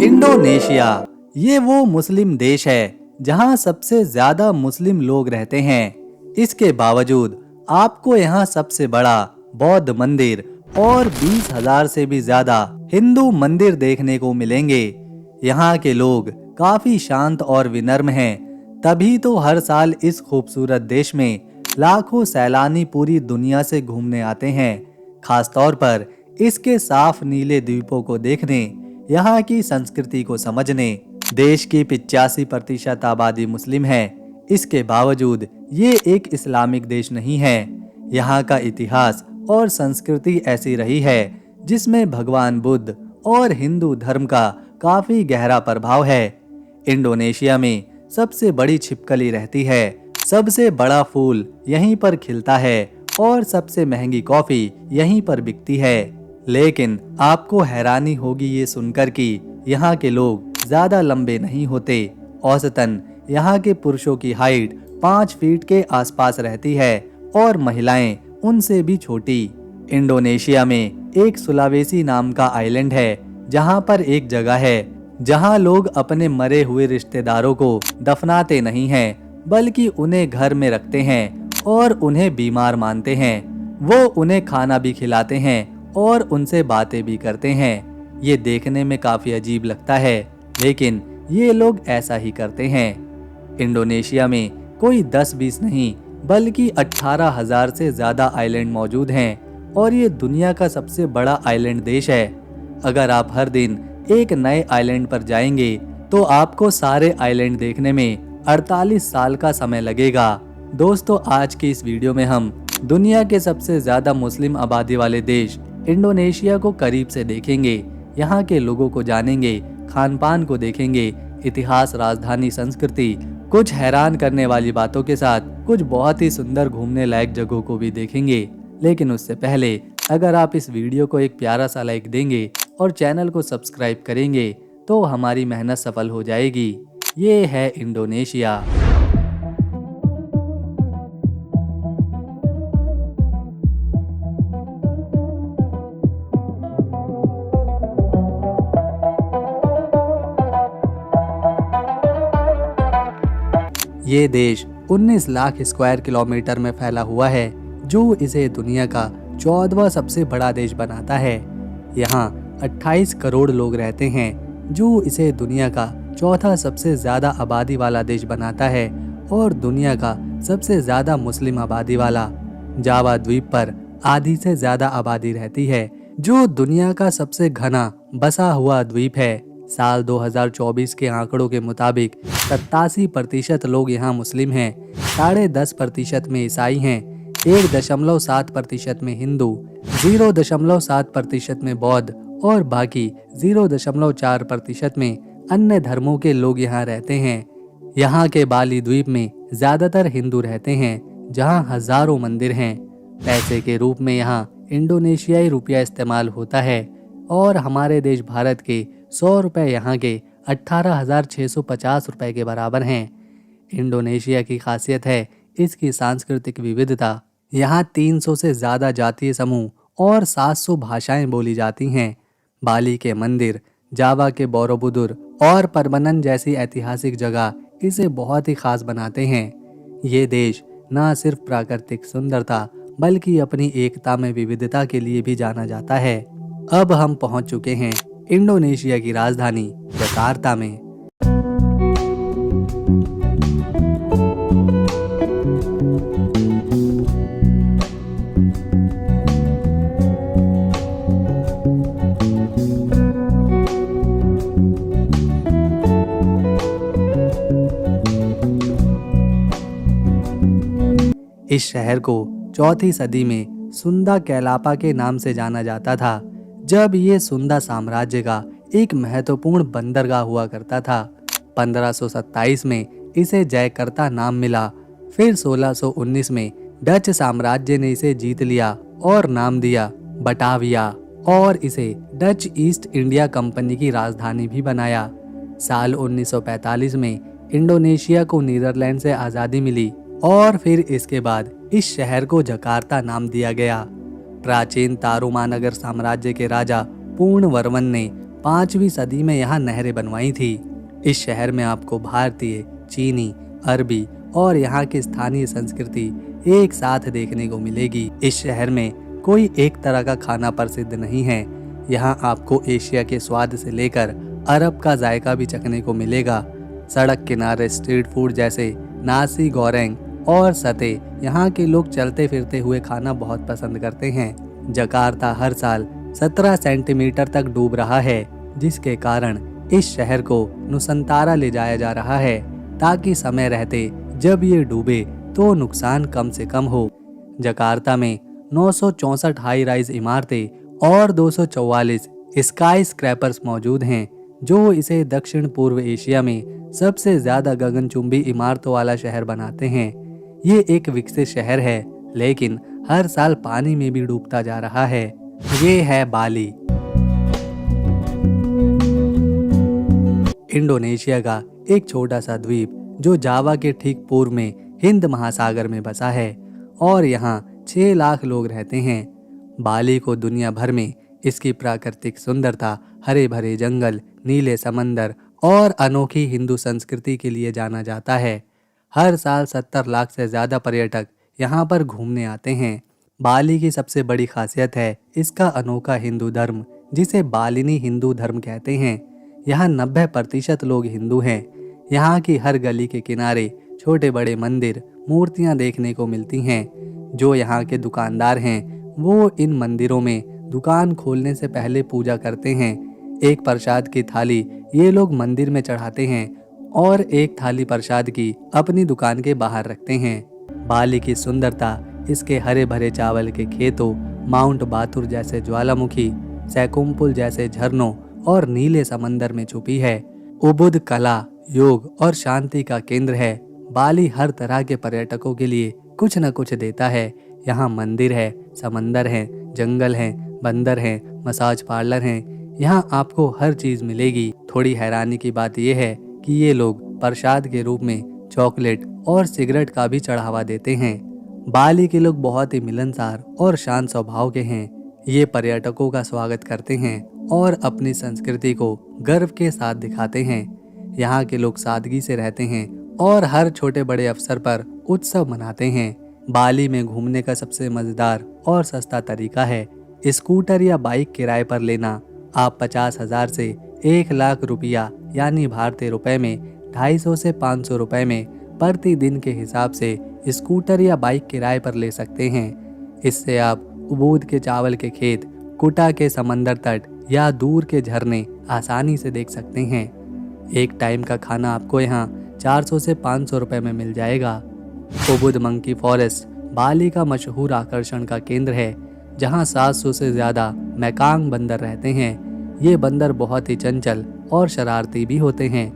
Indonesia ये वो मुस्लिम देश है जहां सबसे ज्यादा मुस्लिम लोग रहते हैं। इसके बावजूद आपको यहाँ सबसे बड़ा बौद्ध मंदिर और 20,000 से भी ज्यादा हिंदू मंदिर देखने को मिलेंगे। यहाँ के लोग काफी शांत और विनम्र हैं, तभी तो हर साल इस खूबसूरत देश में लाखों सैलानी पूरी दुनिया से घूमने आते हैं, खासतौर पर इसके साफ नीले द्वीपों को देखने, यहाँ की संस्कृति को समझने। देश की 85% आबादी मुस्लिम है। इसके बावजूद ये एक इस्लामिक देश नहीं है। यहाँ का इतिहास और संस्कृति ऐसी रही है जिसमें भगवान बुद्ध और हिंदू धर्म का काफी गहरा प्रभाव है। इंडोनेशिया में सबसे बड़ी छिपकली रहती है, सबसे बड़ा फूल यहीं पर खिलता है और सबसे महंगी कॉफी यहीं पर बिकती है। लेकिन आपको हैरानी होगी ये सुनकर कि यहाँ के लोग ज्यादा लंबे नहीं होते। औसतन यहाँ के पुरुषों की हाइट 5 फीट के आसपास रहती है और महिलाएं उनसे भी छोटी। इंडोनेशिया में एक सुलावेसी नाम का आइलैंड है, जहाँ पर एक जगह है जहाँ लोग अपने मरे हुए रिश्तेदारों को दफनाते नहीं हैं, बल्कि उन्हें घर में रखते हैं और उन्हें बीमार मानते हैं। वो उन्हें खाना भी खिलाते हैं और उनसे बातें भी करते हैं। ये देखने में काफी अजीब लगता है, लेकिन ये लोग ऐसा ही करते हैं। इंडोनेशिया में कोई 10-20 नहीं बल्कि 18,000 से ज्यादा आइलैंड मौजूद हैं और ये दुनिया का सबसे बड़ा आइलैंड देश है। अगर आप हर दिन एक नए आइलैंड पर जाएंगे तो आपको सारे आइलैंड देखने में 48 साल का समय लगेगा। दोस्तों, आज की इस वीडियो में हम दुनिया के सबसे ज्यादा मुस्लिम आबादी वाले देश इंडोनेशिया को करीब से देखेंगे। यहाँ के लोगों को जानेंगे, खान पान को देखेंगे, इतिहास, राजधानी, संस्कृति, कुछ हैरान करने वाली बातों के साथ कुछ बहुत ही सुंदर घूमने लायक जगहों को भी देखेंगे। लेकिन उससे पहले अगर आप इस वीडियो को एक प्यारा सा लाइक देंगे और चैनल को सब्सक्राइब करेंगे तो हमारी मेहनत सफल हो जाएगी। ये है इंडोनेशिया। ये देश 19 लाख स्क्वायर किलोमीटर में फैला हुआ है, जो इसे दुनिया का 14वां सबसे बड़ा देश बनाता है। यहाँ 28 करोड़ लोग रहते हैं, जो इसे दुनिया का चौथा सबसे ज्यादा आबादी वाला देश बनाता है और दुनिया का सबसे ज्यादा मुस्लिम आबादी वाला। जावा द्वीप पर आधी से ज्यादा आबादी रहती है, जो दुनिया का सबसे घना बसा हुआ द्वीप है। साल 2024 के आंकड़ों के मुताबिक 87% लोग यहाँ मुस्लिम हैं, 10.5% में ईसाई हैं, 1.7% में हिंदू, 0.7% में बौद्ध और बाकी 0.4% में अन्य धर्मों के लोग यहाँ रहते हैं। यहाँ के बाली द्वीप में ज्यादातर हिंदू रहते हैं, जहाँ हजारों मंदिर हैं। पैसे के रूप में यहाँ इंडोनेशियाई रुपया इस्तेमाल होता है और हमारे देश भारत के 100 रुपये यहाँ के 18,650 रुपये के बराबर हैं। इंडोनेशिया की खासियत है इसकी सांस्कृतिक विविधता। यहाँ 300 से ज़्यादा जातीय समूह और 700 भाषाएं बोली जाती हैं। बाली के मंदिर, जावा के बोरोबुदुर और परबनन जैसी ऐतिहासिक जगह इसे बहुत ही खास बनाते हैं। ये देश न सिर्फ प्राकृतिक सुंदरता बल्कि अपनी एकता में विविधता के लिए भी जाना जाता है। अब हम पहुंच चुके हैं इंडोनेशिया की राजधानी जकार्ता में। इस शहर को 4वीं सदी में सुंदा कैलापा के नाम से जाना जाता था, जब ये सुंदा साम्राज्य का एक महत्वपूर्ण बंदरगाह हुआ करता था। 1527 में इसे जयकर्ता नाम मिला। फिर 1619 में डच साम्राज्य ने इसे जीत लिया और नाम दिया बटाविया और इसे डच ईस्ट इंडिया कंपनी की राजधानी भी बनाया। साल 1945 में इंडोनेशिया को नीदरलैंड से आज़ादी मिली और फिर इसके बाद इस शहर को जकार्ता नाम दिया गया। प्राचीन तारुमानगर साम्राज्य के राजा पूर्णवर्मन ने 5वीं सदी में यहाँ नहरें बनवाई थी। इस शहर में आपको भारतीय, चीनी, अरबी और यहाँ की स्थानीय संस्कृति एक साथ देखने को मिलेगी। इस शहर में कोई एक तरह का खाना प्रसिद्ध नहीं है। यहाँ आपको एशिया के स्वाद से लेकर अरब का जायका भी चखने को मिलेगा। सड़क किनारे स्ट्रीट फूड जैसे नासी गोरेंग और सते यहाँ के लोग चलते फिरते हुए खाना बहुत पसंद करते हैं। जकार्ता हर साल 17 सेंटीमीटर तक डूब रहा है, जिसके कारण इस शहर को नुसंतारा ले जाया जा रहा है ताकि समय रहते जब ये डूबे तो नुकसान कम से कम हो। जकार्ता में 964 हाई राइज इमारतें और 244 स्काई स्क्रैपर्स मौजूद हैं, जो इसे दक्षिण पूर्व एशिया में सबसे ज्यादा गगनचुंबी इमारतों वाला शहर बनाते हैं। ये एक विकसित शहर है, लेकिन हर साल पानी में भी डूबता जा रहा है। ये है बाली, इंडोनेशिया का एक छोटा सा द्वीप जो जावा के ठीक पूर्व में हिंद महासागर में बसा है और यहाँ 6 लाख लोग रहते हैं। बाली को दुनिया भर में इसकी प्राकृतिक सुंदरता, हरे भरे जंगल, नीले समंदर और अनोखी हिंदू संस्कृति के लिए जाना जाता है। हर साल 70 लाख से ज्यादा पर्यटक यहाँ पर घूमने आते हैं। बाली की सबसे बड़ी खासियत है इसका अनोखा हिंदू धर्म, जिसे बालिनी हिंदू धर्म कहते हैं। यहाँ 90% लोग हिंदू हैं। यहाँ की हर गली के किनारे छोटे बड़े मंदिर, मूर्तियाँ देखने को मिलती हैं। जो यहाँ के दुकानदार हैं वो इन मंदिरों में दुकान खोलने से पहले पूजा करते हैं। एक प्रसाद की थाली ये लोग मंदिर में चढ़ाते हैं और एक थाली प्रसाद की अपनी दुकान के बाहर रखते हैं। बाली की सुंदरता इसके हरे भरे चावल के खेतों, माउंट बातुर जैसे ज्वालामुखी, सैकुम्पुल जैसे झरनों और नीले समंदर में छुपी है। उबुद कला, योग और शांति का केंद्र है। बाली हर तरह के पर्यटकों के लिए कुछ न कुछ देता है। यहाँ मंदिर है, समंदर है, जंगल है, बंदर है, मसाज पार्लर है। यहाँ आपको हर चीज मिलेगी। थोड़ी हैरानी की बात यह है कि ये लोग प्रसाद के रूप में चॉकलेट और सिगरेट का भी चढ़ावा देते हैं। बाली के लोग बहुत ही मिलनसार और शांत स्वभाव के हैं। ये पर्यटकों का स्वागत करते हैं और अपनी संस्कृति को गर्व के साथ दिखाते हैं। यहाँ के लोग सादगी से रहते हैं और हर छोटे बड़े अवसर पर उत्सव मनाते हैं। बाली में घूमने का सबसे मजेदार और सस्ता तरीका है स्कूटर या बाइक किराए पर लेना। आप 50,000 से 1 लाख रुपया यानी भारतीय रुपए में 250 से 500 रुपए में प्रतिदिन के हिसाब से स्कूटर या बाइक किराए पर ले सकते हैं। इससे आप उबूद के चावल के खेत, कुटा के समंदर तट या दूर के झरने आसानी से देख सकते हैं। एक टाइम का खाना आपको यहाँ 400 से 500 रुपए में मिल जाएगा। उबुद मंकी फॉरेस्ट बाली का मशहूर आकर्षण का केंद्र है, जहाँ 700 से ज्यादा मैकांग बंदर रहते हैं। ये बंदर बहुत ही चंचल और शरारती भी होते हैं।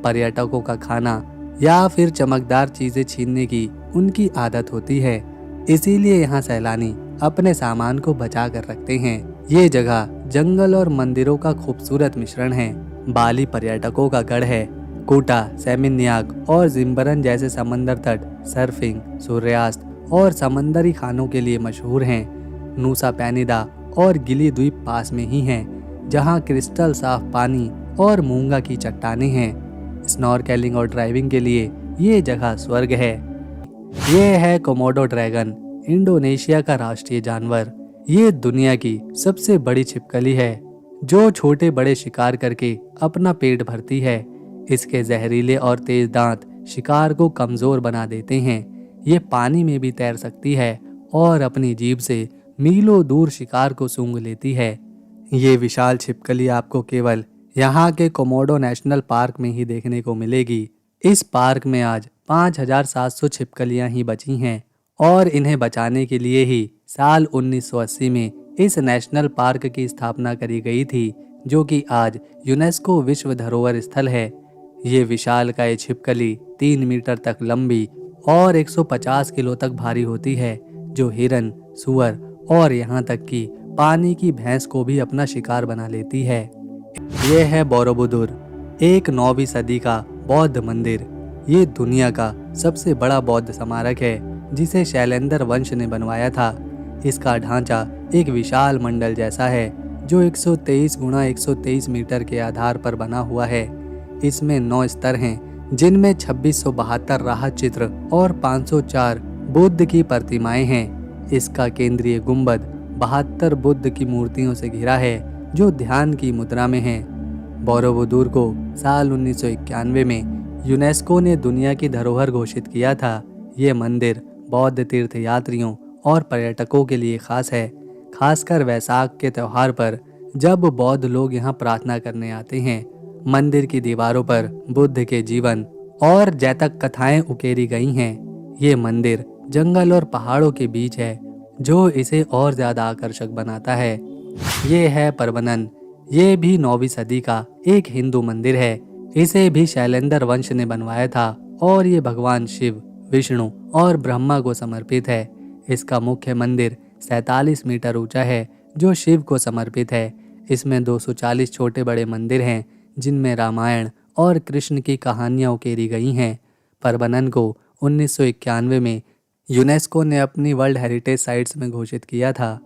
पर्यटकों का खाना या फिर चमकदार चीजें छीनने की उनकी आदत होती है, इसीलिए यहाँ सैलानी अपने सामान को बचा कर रखते हैं। ये जगह जंगल और मंदिरों का खूबसूरत मिश्रण है। बाली पर्यटकों का गढ़ है। कुटा, सेमिन्याक और जिम्बरन जैसे समंदर तट सर्फिंग, सूर्यास्त और समंदरी खानों के लिए मशहूर हैं। नूसा पेनिदा और गिली द्वीप पास में ही हैं, जहां क्रिस्टल साफ पानी और मूंगा की चट्टानें हैं। स्नॉर्केलिंग और ड्राइविंग के लिए ये जगह स्वर्ग है। ये है कोमोडो ड्रैगन, इंडोनेशिया का राष्ट्रीय जानवर। ये दुनिया की सबसे बड़ी छिपकली है, जो छोटे बड़े शिकार करके अपना पेट भरती है। इसके जहरीले और तेज दांत शिकार को कमजोर बना देते हैं। ये पानी में भी तैर सकती है और अपनी जीभ से मीलों दूर शिकार को सूंघ लेती है। ये विशाल छिपकली आपको केवल यहाँ के कोमोडो नेशनल पार्क में ही देखने को मिलेगी। इस पार्क में आज 5,700 छिपकलियां ही बची हैं और इन्हें बचाने के लिए ही साल 1980 में इस नेशनल पार्क की स्थापना करी गई थी, जो कि आज यूनेस्को विश्व धरोहर स्थल है। ये विशालकाय छिपकली 3 मीटर तक लंबी और 150 किलो तक भारी होती है, जो हिरन, सुअर और यहाँ तक कि पानी की भैंस को भी अपना शिकार बना लेती है। ये है बोरोबुदुर, एक 9वीं सदी का बौद्ध मंदिर। ये दुनिया का सबसे बड़ा बौद्ध स्मारक है, जिसे शैलेंद्र वंश ने बनवाया था। इसका ढांचा एक विशाल मंडल जैसा है, जो 123 गुणा 123 मीटर के आधार पर बना हुआ है। इसमें 9 स्तर हैं, जिनमें 2672 राहत चित्र और 504 बुद्ध की प्रतिमाएं हैं। इसका केंद्रीय गुंबद 72 बुद्ध की मूर्तियों से घिरा है, जो ध्यान की मुद्रा में हैं। बोरोबुदुर को साल 1991 में यूनेस्को ने दुनिया की धरोहर घोषित किया था। ये मंदिर बौद्ध तीर्थ यात्रियों और पर्यटकों के लिए खास है, खासकर वैसाख के त्यौहार पर, जब बौद्ध लोग यहाँ प्रार्थना करने आते हैं। मंदिर की दीवारों पर बुद्ध के जीवन और जैतक कथाएं उकेरी गई हैं। ये मंदिर जंगल और पहाड़ों के बीच है, जो इसे और ज्यादा आकर्षक बनाता है। ये है परबनन। ये भी 9वीं सदी का एक हिंदू मंदिर है। इसे भी शैलेंद्र वंश ने बनवाया था और ये भगवान शिव, विष्णु और ब्रह्मा को समर्पित है। इसका मुख्य मंदिर 47 मीटर ऊंचा है, जो शिव को समर्पित है। इसमें 240 छोटे बड़े मंदिर हैं, जिनमें रामायण और कृष्ण की कहानियां उकेरी गई हैं। परबनन को 1991 में यूनेस्को ने अपनी वर्ल्ड हेरिटेज साइट्स में घोषित किया था।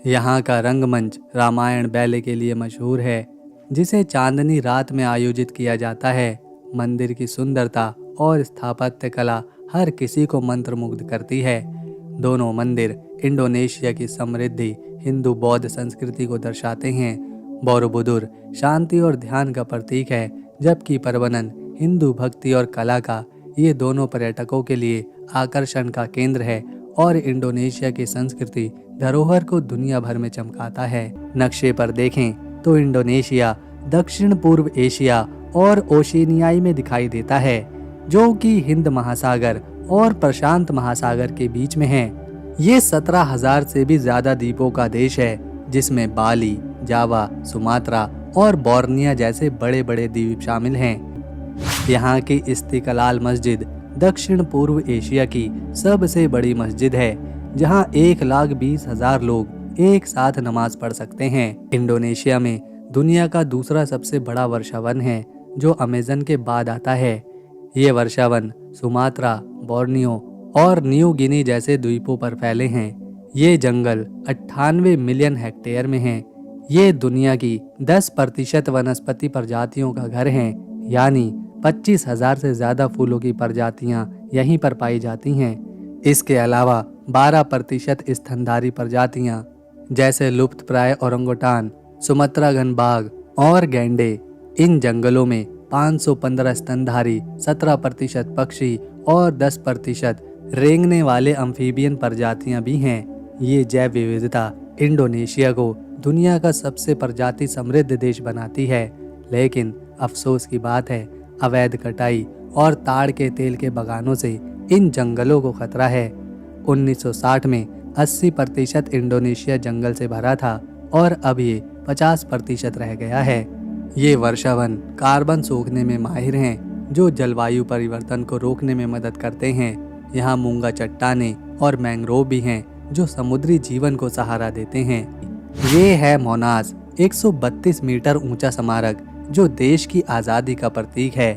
यहाँ का रंगमंच रामायण बैले के लिए मशहूर है, जिसे चांदनी रात में आयोजित किया जाता है। मंदिर की सुंदरता और स्थापत्य कला हर किसी को मंत्रमुग्ध करती है। दोनों मंदिर इंडोनेशिया की समृद्धि हिंदू बौद्ध संस्कृति को दर्शाते हैं। बोरोबुदुर शांति और ध्यान का प्रतीक है, जबकि परबनन हिंदू भक्ति और कला का। ये दोनों पर्यटकों के लिए आकर्षण का केंद्र है और इंडोनेशिया की संस्कृति धरोहर को दुनिया भर में चमकाता है। नक्शे पर देखें तो इंडोनेशिया दक्षिण पूर्व एशिया और ओशिनियाई में दिखाई देता है, जो कि हिंद महासागर और प्रशांत महासागर के बीच में है। ये 17,000 से भी ज्यादा द्वीपों का देश है, जिसमें बाली, जावा, सुमात्रा और बोर्निया जैसे बड़े बड़े द्वीप शामिल हैं। यहाँ की इस्तिकलाल मस्जिद दक्षिण पूर्व एशिया की सबसे बड़ी मस्जिद है, जहाँ 1,20,000 लोग एक साथ नमाज पढ़ सकते हैं। इंडोनेशिया में दुनिया का दूसरा सबसे बड़ा वर्षावन है, जो अमेजन के बाद आता है। ये वर्षावन सुमात्रा, बोर्नियो और न्यू गिनी जैसे द्वीपों पर फैले हैं। ये जंगल 98 मिलियन हेक्टेयर में हैं। ये दुनिया की 10% वनस्पति प्रजातियों का घर हैं, यानी 25,000 से ज्यादा फूलों की प्रजातियां यहीं पर पाई जाती हैं। इसके अलावा 12% स्तनधारी प्रजातियां, जैसे लुप्तप्राय ओरंगुटान, सुमत्रा बाघ और गैंडे। इन जंगलों में 515 स्तनधारी, 17% पक्षी और 10% रेंगने वाले अम्फीबियन प्रजातियां भी हैं। ये जैव विविधता इंडोनेशिया को दुनिया का सबसे प्रजाति समृद्ध देश बनाती है। लेकिन अफसोस की बात है, अवैध कटाई और ताड़ के तेल के बगानों से इन जंगलों को खतरा है। 1960 में 80% इंडोनेशिया जंगल से भरा था और अब ये 50% रह गया है। ये वर्षावन कार्बन सोखने में माहिर हैं, जो जलवायु परिवर्तन को रोकने में मदद करते हैं। यहाँ मूंगा चट्टाने और मैंग्रोव भी हैं, जो समुद्री जीवन को सहारा देते हैं। ये है मोनास, 132 मीटर ऊंचा स्मारक, जो देश की आज़ादी का प्रतीक है।